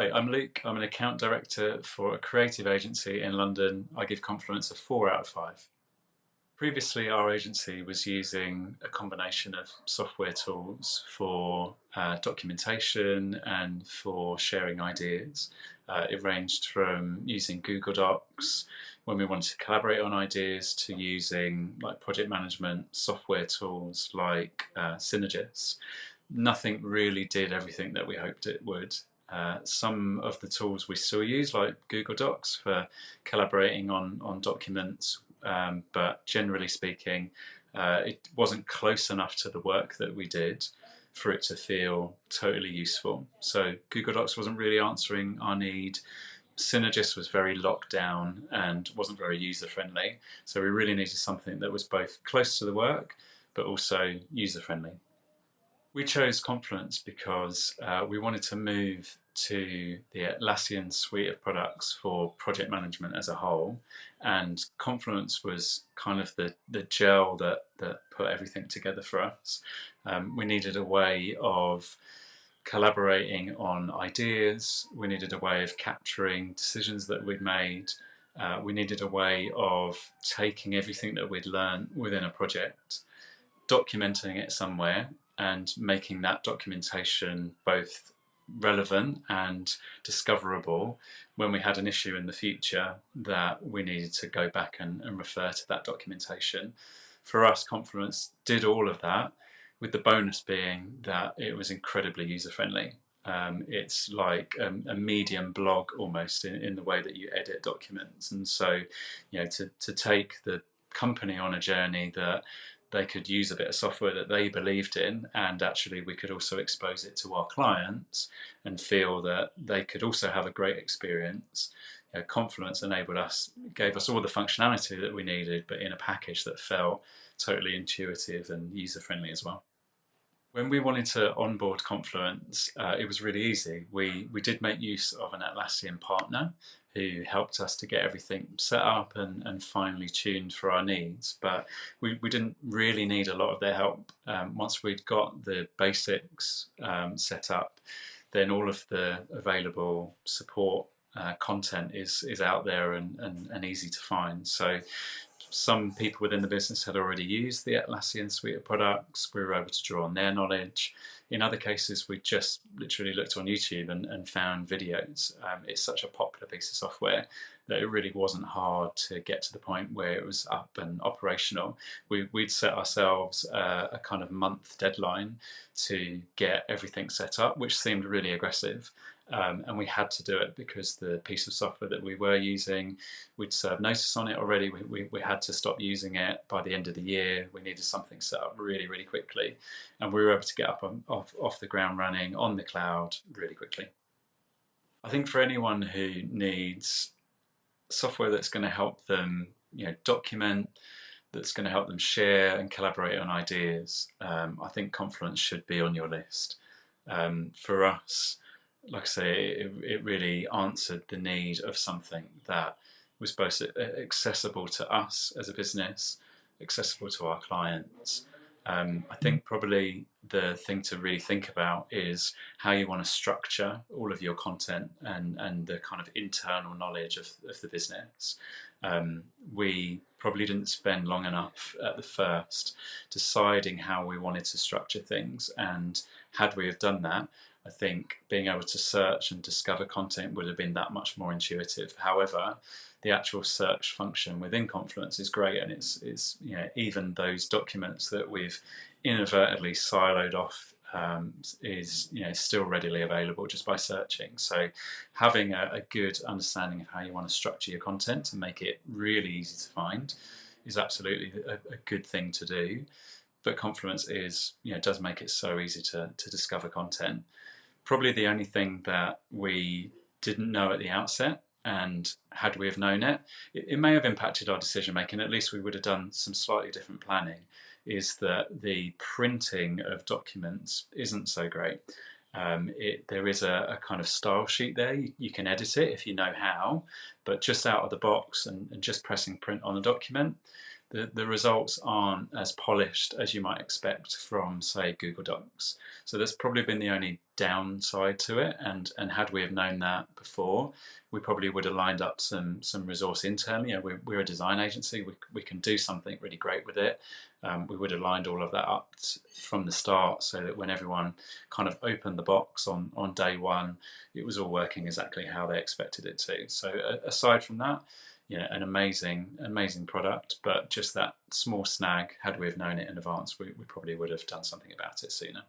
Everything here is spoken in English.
Hi, I'm Luke. I'm an account director for a creative agency in London. I give Confluence a 4 out of 5. Previously, our agency was using a combination of software tools for documentation and for sharing ideas. It ranged from using Google Docs when we wanted to collaborate on ideas to using like project management software tools like Synergis. Nothing really did everything that we hoped it would. Some of the tools we still use, like Google Docs for collaborating on documents, but generally speaking, it wasn't close enough to the work that we did for it to feel totally useful. So Google Docs wasn't really answering our need. Synergist was very locked down and wasn't very user friendly. So we really needed something that was both close to the work, but also user friendly. We chose Confluence because we wanted to move to the Atlassian suite of products for project management as a whole, and Confluence was kind of the gel that put everything together for us. We needed a way of collaborating on ideas, we needed a way of capturing decisions that we'd made, we needed a way of taking everything that we'd learned within a project, documenting it somewhere, and making that documentation both relevant and discoverable when we had an issue in the future that we needed to go back and refer to that documentation. For us, Confluence did all of that, with the bonus being that it was incredibly user friendly. It's like a medium blog almost in the way that you edit documents. And so, to take the company on a journey that they could use a bit of software that they believed in, and actually we could also expose it to our clients and feel that they could also have a great experience. Confluence enabled us, gave us all the functionality that we needed, but in a package that felt totally intuitive and user friendly as well. When we wanted to onboard Confluence, it was really easy. We did make use of an Atlassian partner who helped us to get everything set up and finely tuned for our needs. But we didn't really need a lot of their help. Once we'd got the basics set up, then all of the available support content is out there and easy to find. So some people within the business had already used the Atlassian suite of products. We were able to draw on their knowledge. In other cases, we just literally looked on YouTube and found videos. It's such a popular piece of software that it really wasn't hard to get to the point where it was up and operational. We'd set ourselves a kind of month deadline to get everything set up, which seemed really aggressive. And we had to do it because the piece of software that we were using, we'd served notice on it already. We had to stop using it by the end of the year. We needed something set up really, really quickly. And we were able to get up off the ground running on the cloud really quickly. I think for anyone who needs software that's going to help them document, that's going to help them share and collaborate on ideas, I think Confluence should be on your list. For us, like I say, it really answered the need of something that was both accessible to us as a business, accessible to our clients. I think probably the thing to really think about is how you want to structure all of your content and the kind of internal knowledge of the business. We probably didn't spend long enough at the first deciding how we wanted to structure things, and had we have done that, I think being able to search and discover content would have been that much more intuitive. However, the actual search function within Confluence is great, and it's even those documents that we've inadvertently siloed off is still readily available just by searching. So having a good understanding of how you want to structure your content and make it really easy to find is absolutely a good thing to do. But Confluence does make it so easy to discover content. Probably the only thing that we didn't know at the outset, and had we have known it may have impacted our decision making. At least we would have done some slightly different planning. Is that the printing of documents isn't so great. There is a kind of style sheet there. You can edit it if you know how, but just out of the box and just pressing print on a document, the results aren't as polished as you might expect from, say, Google Docs. So that's probably been the only downside to it. And had we have known that before, we probably would have lined up some resource internally. You know, we're a design agency. We can do something really great with it. We would have lined all of that up from the start so that when everyone kind of opened the box on day one, it was all working exactly how they expected it to. So aside from that, an amazing product, but just that small snag, had we have known it in advance, we probably would have done something about it sooner.